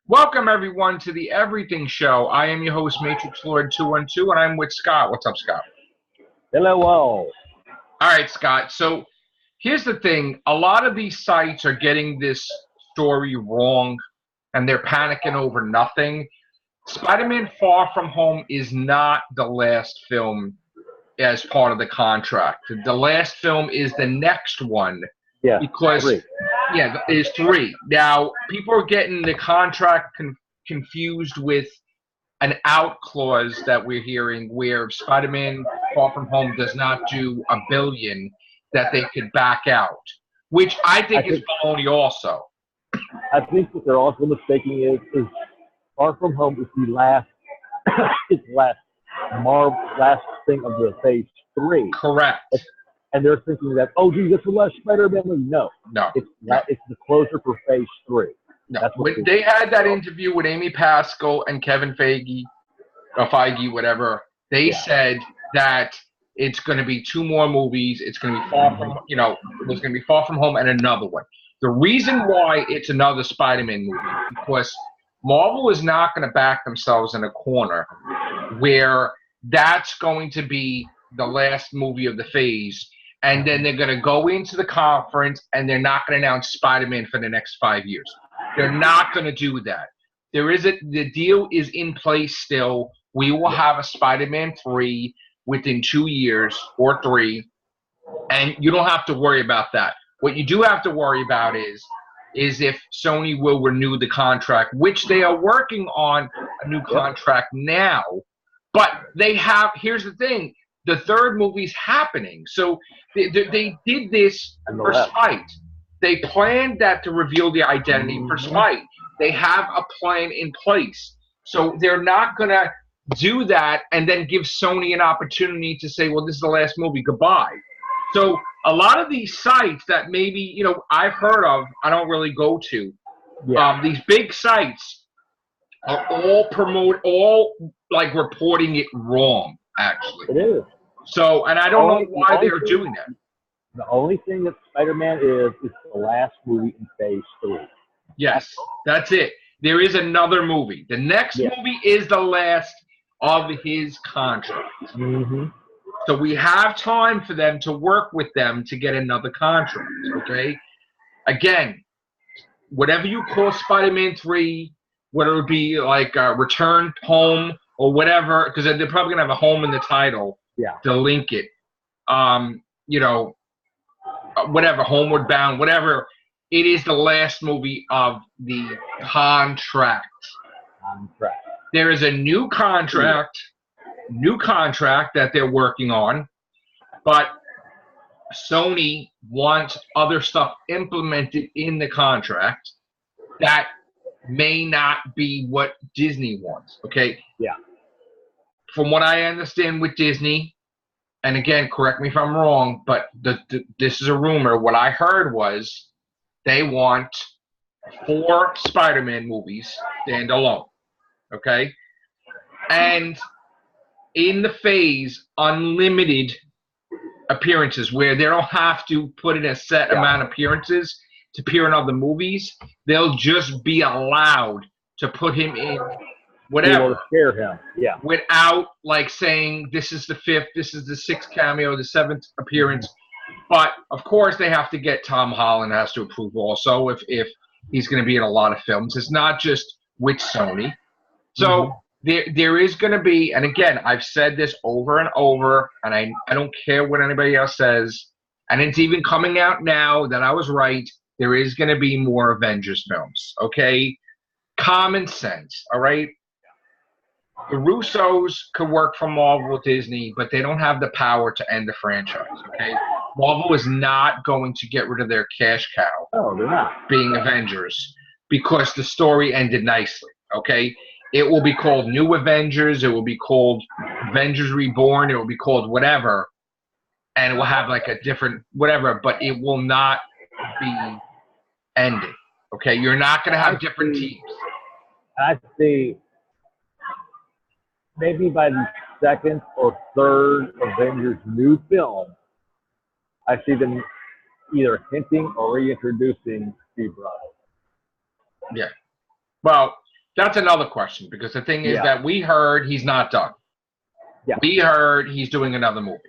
Welcome, everyone, to the Everything Show. I am your host, Matrixlord212, and I'm with Scott. What's up, Scott? Hello, all. All right, Scott. So here's the thing. A lot of these sites are getting this story wrong, and they're panicking over nothing. Spider-Man Far From Home is not the last film as part of the contract. The last film is the next one. Yeah, Because, three. yeah, there's three. Now, people are getting the contract confused with an out clause that we're hearing where if Spider-Man Far From Home does not do $1 billion, that they could back out, which I think is baloney also. I think what they're also mistaking is Far From Home is the last, it's last thing of the phase 3. Correct. And they're thinking that, oh, gee, this is the last Spider-Man movie. No, it's the closer for phase 3. No, when they had that interview with Amy Pascal and Kevin Feige, or Feige, whatever, they said that it's going to be 2 more movies. It's going to be Far From, there's going to be Far From Home and another one. The reason why it's another Spider-Man movie is because Marvel is not going to back themselves in a corner where that's going to be the last movie of the phase, and then they're going to go into the conference and they're not going to announce Spider-Man for the next 5 years. They're not going to do that. The deal is in place still. We will have a Spider-Man 3 within 2 years or 3, and you don't have to worry about that. What you do have to worry about is if Sony will renew the contract, which they are working on a new contract now. But here's the thing, the third movie's happening. So they did this for spite. They planned that to reveal the identity for spite. They have a plan in place. So they're not going to do that and then give Sony an opportunity to say, well, this is the last movie, goodbye. So a lot of these sites that maybe, I've heard of, I don't really go to, these big sites are all reporting it wrong, actually. It is. So, and I don't know why they're doing that. The only thing that Spider-Man is the last movie in phase 3. Yes, that's it. There is another movie. The next movie is the last of his contract. Mm-hmm. So we have time for them to work with them to get another contract, okay? Again, whatever you call Spider-Man 3, whether it be like Return Home or whatever, because they're probably going to have a home in the title to link it. Whatever, Homeward Bound, whatever. It is the last movie of the contract. There is a new contract that they're working on, but Sony wants other stuff implemented in the contract that may not be what Disney wants, okay? Yeah. From what I understand with Disney, and again, correct me if I'm wrong, but this is a rumor. What I heard was they want 4 Spider-Man movies standalone, okay? And in the phase, unlimited appearances where they don't have to put in a set amount of appearances to appear in other movies. They'll just be allowed to put him in whatever. Scare him, without saying this is the 5th, this is the 6th cameo, the 7th appearance. But of course, they have to get Tom Holland has to approve also if he's going to be in a lot of films. It's not just with Sony. So there is going to be, and again, I've said this over and over, and I don't care what anybody else says, and it's even coming out now that I was right. There is going to be more Avengers films. Okay, common sense. All right. The Russos could work for Marvel, Disney, but they don't have the power to end the franchise, okay? Marvel is not going to get rid of their cash cow. Oh, they're not. Being Avengers, because the story ended nicely, okay? It will be called New Avengers. It will be called Avengers Reborn. It will be called whatever, and it will have a different whatever, but it will not be ending, okay? You're not going to have different teams. I see. Maybe by the 2nd or 3rd Avengers new film, I see them either hinting or reintroducing Steve Rogers. Yeah. Well, That's another question, because the thing is Yeah. that we heard he's not done. Yeah. We heard he's doing another movie.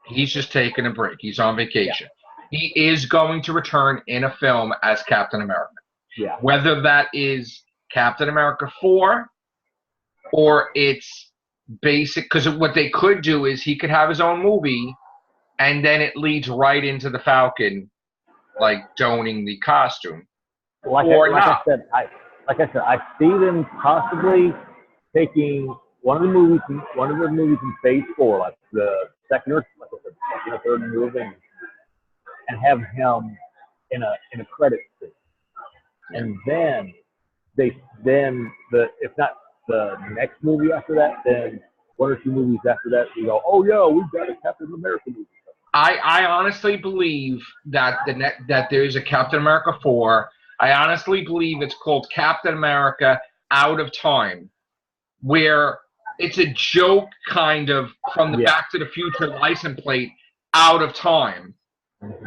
He's just taking a break. He's on vacation. Yeah. He is going to return in a film as Captain America. Yeah. Whether that is Captain America 4 or it's basic, because what they could do is he could have his own movie and then it leads right into the Falcon, like donning the costume. Like I said, I see them possibly taking one of the movies in Phase 4, like the second or third movie, and have him in a credit scene, and then if not the next movie after that, then one or two movies after that, we go, oh yeah, we've got a Captain America movie. I honestly believe that that there's a Captain America 4. I honestly believe it's called Captain America Out of Time, where it's a joke kind of from the Back to the Future license plate, Out of Time.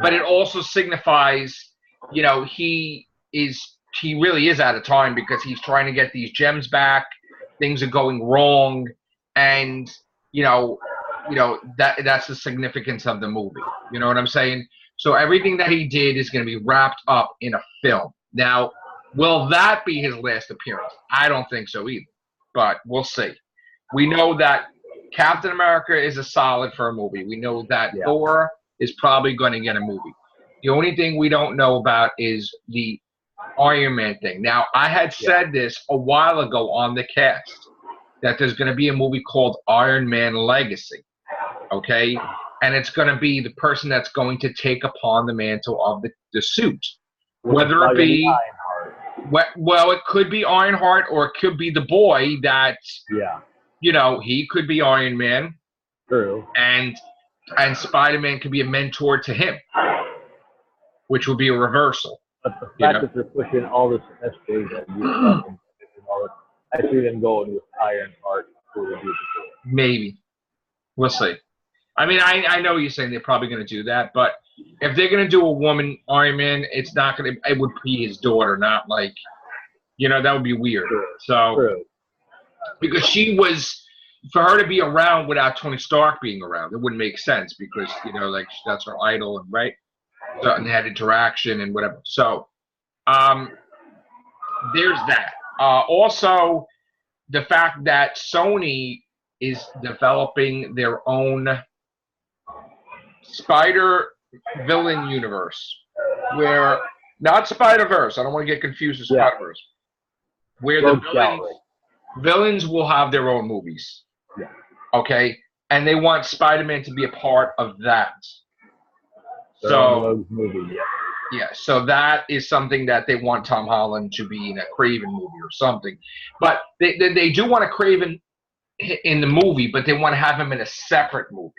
But it also signifies, you know, he really is out of time because he's trying to get these gems back. Things are going wrong, and that's the significance of the movie. You know what I'm saying? So everything that he did is going to be wrapped up in a film. Now, will that be his last appearance? I don't think so either, but we'll see. We know that Captain America is a solid for a movie. We know that Thor is probably going to get a movie. The only thing we don't know about is the Iron Man thing. Now, I had said this a while ago on the cast, that there's going to be a movie called Iron Man Legacy, okay? And it's going to be the person that's going to take upon the mantle of the suit. Whether it be, well, it could be Ironheart, or it could be the boy that, he could be Iron Man. True. And Spider-Man could be a mentor to him, which would be a reversal. But the fact that they're pushing all this SJ I see them going with Ironheart. Maybe. We'll see. I mean, I know you're saying they're probably going to do that, but if they're going to do a woman Iron Man, it's not going to. It would be his daughter, not like, that would be weird. So, because she was, for her to be around without Tony Stark being around, it wouldn't make sense because that's her idol, and right, so, and they had interaction and whatever. So, there's that. Also, the fact that Sony is developing their own Spider villain universe, where not SpiderVerse. I don't want to get confused with SpiderVerse. Where the villains will have their own movies. Yeah. Okay, and they want Spider-Man to be a part of that. So so that is something that they want Tom Holland to be in a Craven movie or something. But they do want a Craven in the movie, but they want to have him in a separate movie.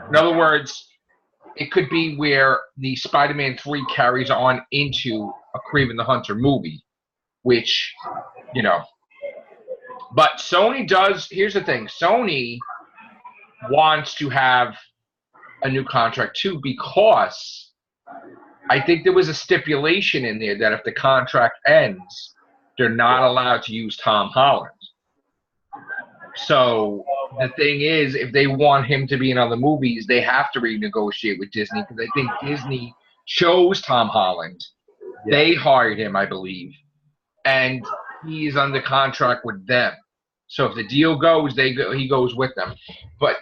In other words, it could be where the Spider-Man 3 carries on into a Craven the Hunter movie, which, But Sony does, here's the thing, Sony wants to have a new contract too, because I think there was a stipulation in there that if the contract ends, they're not allowed to use Tom Holland. So the thing is, if they want him to be in other movies, they have to renegotiate with Disney, because I think Disney chose Tom Holland. Yeah. They hired him, I believe, and he's under contract with them. So if the deal goes, he goes with them. But,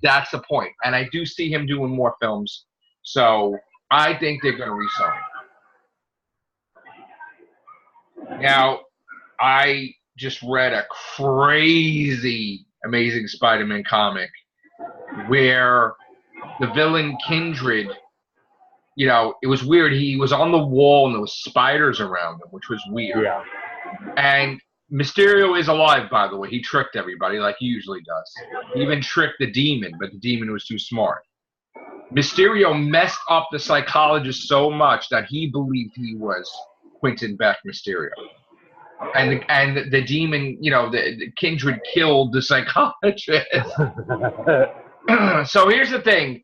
that's the point. And I do see him doing more films. So I think they're going to re-sign him. Now, I just read a crazy Amazing Spider-Man comic where the villain Kindred, it was weird. He was on the wall and there was spiders around him, which was weird. Yeah. And Mysterio is alive, by the way. He tricked everybody like he usually does. He even tricked the demon, but the demon was too smart. Mysterio messed up the psychologist so much that he believed he was Quentin Beck Mysterio. And the demon, the Kindred killed the psychologist. So here's the thing.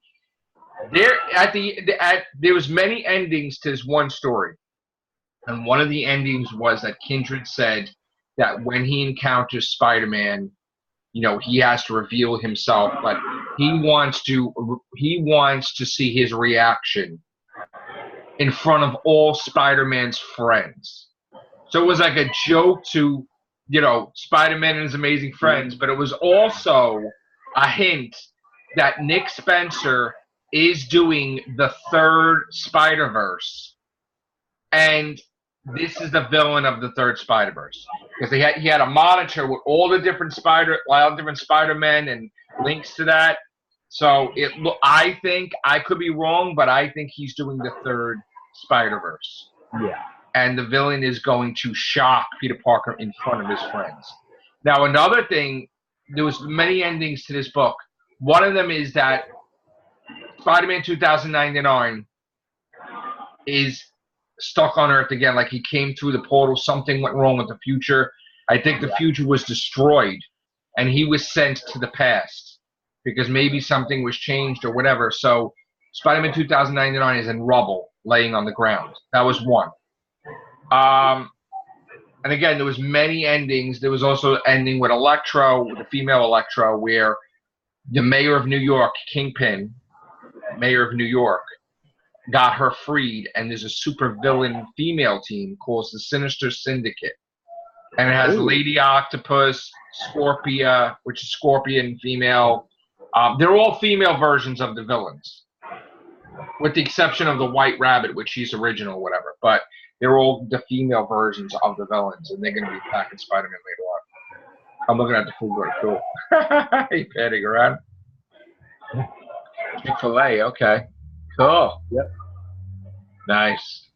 There was many endings to this one story. And one of the endings was that Kindred said that when he encounters Spider-Man, you know, he has to reveal himself, but he wants to see his reaction in front of all Spider-Man's friends. So it was like a joke to, you know, Spider-Man and his amazing friends, but it was also a hint that Nick Spencer is doing the third SpiderVerse, and this is the villain of the third SpiderVerse, because he had a monitor with all the different Spider-Men and links to that. So I think, I could be wrong, but I think he's doing the third SpiderVerse. Yeah. And the villain is going to shock Peter Parker in front of his friends. Now, another thing, there was many endings to this book. One of them is that Spider-Man 2099 is stuck on Earth again. Like, he came through the portal. Something went wrong with the future. I think the future was destroyed, and he was sent to the past because maybe something was changed or whatever. So Spider-Man 2099 is in rubble, laying on the ground. That was one. And again, there was many endings. There was also an ending with Electro, the female Electro, where the mayor of New York, Kingpin, mayor of New York, got her freed, and there's a super villain female team called the Sinister Syndicate. And it has Lady Octopus, Scorpia, which is Scorpion female. They're all female versions of the villains, with the exception of the White Rabbit, which she's original or whatever. But they're all the female versions of the villains, and they're going to be attacking Spider-Man later on. I'm looking at the food very cool. Hey, padding around. Chick-fil-A, okay. Cool. Yep. Nice.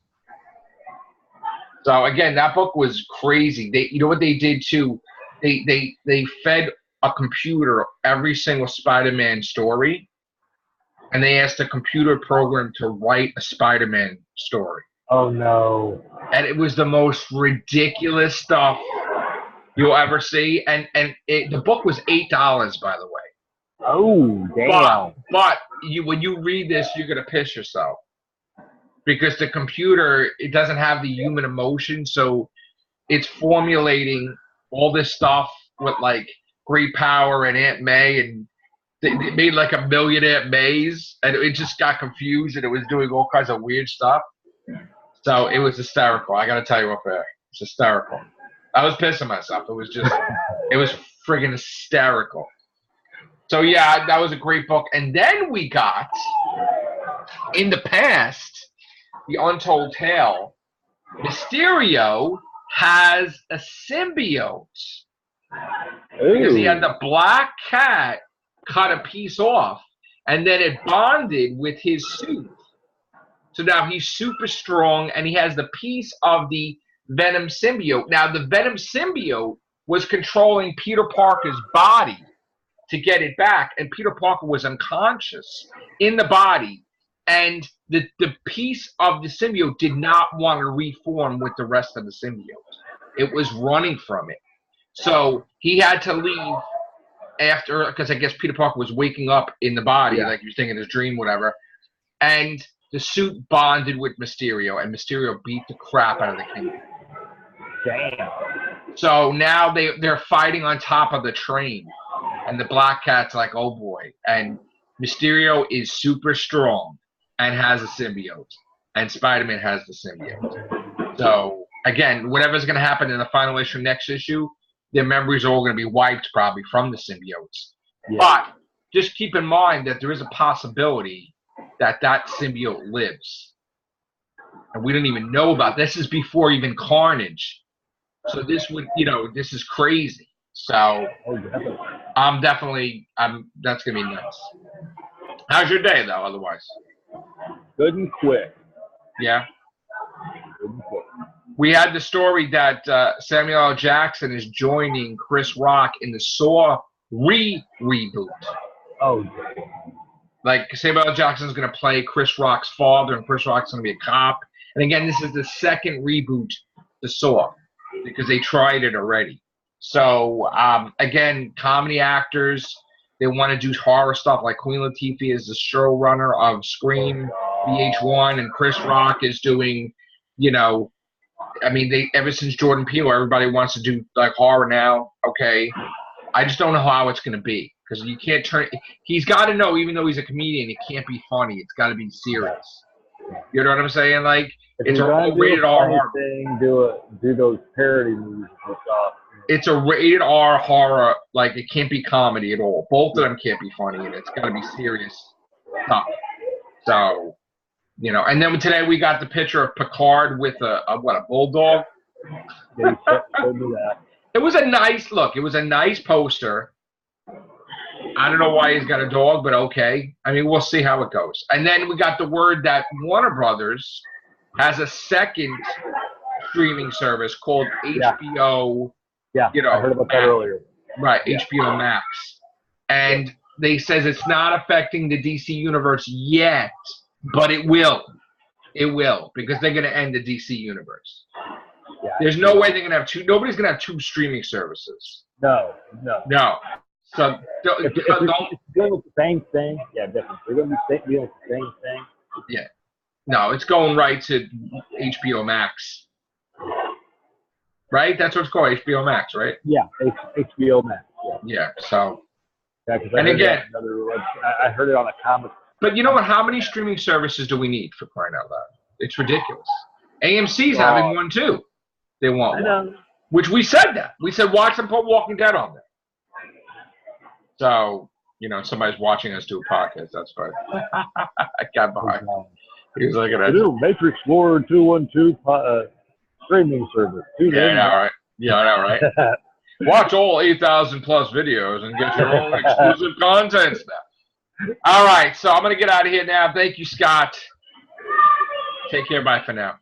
So again, that book was crazy. You know what they did too? They fed a computer every single Spider-Man story, and they asked a computer program to write a Spider-Man story. Oh no! And it was the most ridiculous stuff you'll ever see. And the book was $8, by the way. Oh damn! But when you read this, you're gonna piss yourself, because the computer, it doesn't have the human emotion, so it's formulating all this stuff with like great power and Aunt May, and they made like a million Aunt Mays, and it just got confused, and it was doing all kinds of weird stuff. So it was hysterical. I got to tell you up there. It's hysterical. I was pissing myself. It was just, it was friggin' hysterical. So yeah, that was a great book. And then we got, in the past, The Untold Tale, Mysterio has a symbiote. Because he had the Black Cat cut a piece off, and then it bonded with his suit. So now he's super strong, and he has the piece of the Venom symbiote. Now, the Venom symbiote was controlling Peter Parker's body to get it back, and Peter Parker was unconscious in the body, and the piece of the symbiote did not want to reform with the rest of the symbiote. It was running from it. So he had to leave after, because I guess Peter Parker was waking up in the body, like he was thinking his dream, whatever, and the suit bonded with Mysterio, and Mysterio beat the crap out of the Kindred. Damn. So now they're fighting on top of the train, and the Black Cat's like, oh boy. And Mysterio is super strong and has a symbiote, and Spider-Man has the symbiote. So again, whatever's going to happen in the final issue, next issue, their memories are all going to be wiped probably from the symbiotes. Yeah. But just keep in mind that there is a possibility that symbiote lives, and we don't even know about this. Is before even Carnage, so this would, this is crazy. So that's gonna be nuts. How's your day though? Otherwise, good and quick. Yeah. Good and quick. We had the story that Samuel L. Jackson is joining Chris Rock in the Saw Re-Reboot. Oh, damn. Like, Samuel L. Jackson's going to play Chris Rock's father, and Chris Rock's going to be a cop. And again, this is the second reboot to Saw, because they tried it already. So, again, comedy actors, they want to do horror stuff. Like Queen Latifah is the showrunner of Scream, VH1, and Chris Rock is doing, I mean, ever since Jordan Peele, everybody wants to do like horror now. Okay, I just don't know how it's going to be because you can't turn. He's got to know, even though he's a comedian, it can't be funny. It's got to be serious. You know what I'm saying? Like it's a rated R horror. Do those parody movies and stuff. It's a rated R horror. Like it can't be comedy at all. Both of them can't be funny, and it's got to be serious stuff. So, you know. And then today we got the picture of Picard with a bulldog. Yeah, you told me that. It was a nice look. It was a nice poster. I don't know why he's got a dog, but okay. I mean, we'll see how it goes. And then we got the word that Warner Brothers has a second streaming service called HBO. Yeah, you know, I heard about that earlier. Right, yeah. HBO Max. And they says it's not affecting the DC universe yet, but it will. It will, because they're going to end the DC universe. Yeah, there's no way they're going to have two. Nobody's going to have two streaming services. No. So if it's dealing with the same thing, yeah, definitely. They're going to be dealing with the same thing. Yeah. No, it's going right to HBO Max. Right? That's what it's called, HBO Max, right? Yeah, HBO Max. Yeah, so. Yeah, and again, I heard it on a comic. But you know what? How many streaming services do we need, for crying out loud? It's ridiculous. AMC's having one too. They want one. Which we said that. We said watch them put Walking Dead on there. So, you know, somebody's watching us do a podcast. That's fine. I got behind. He was looking at Matrixlord212 streaming service. Right. Yeah, I know, right? Watch all 8,000 plus videos and get your own exclusive content stuff. All right, so I'm going to get out of here now. Thank you, Scott. Take care. Bye for now.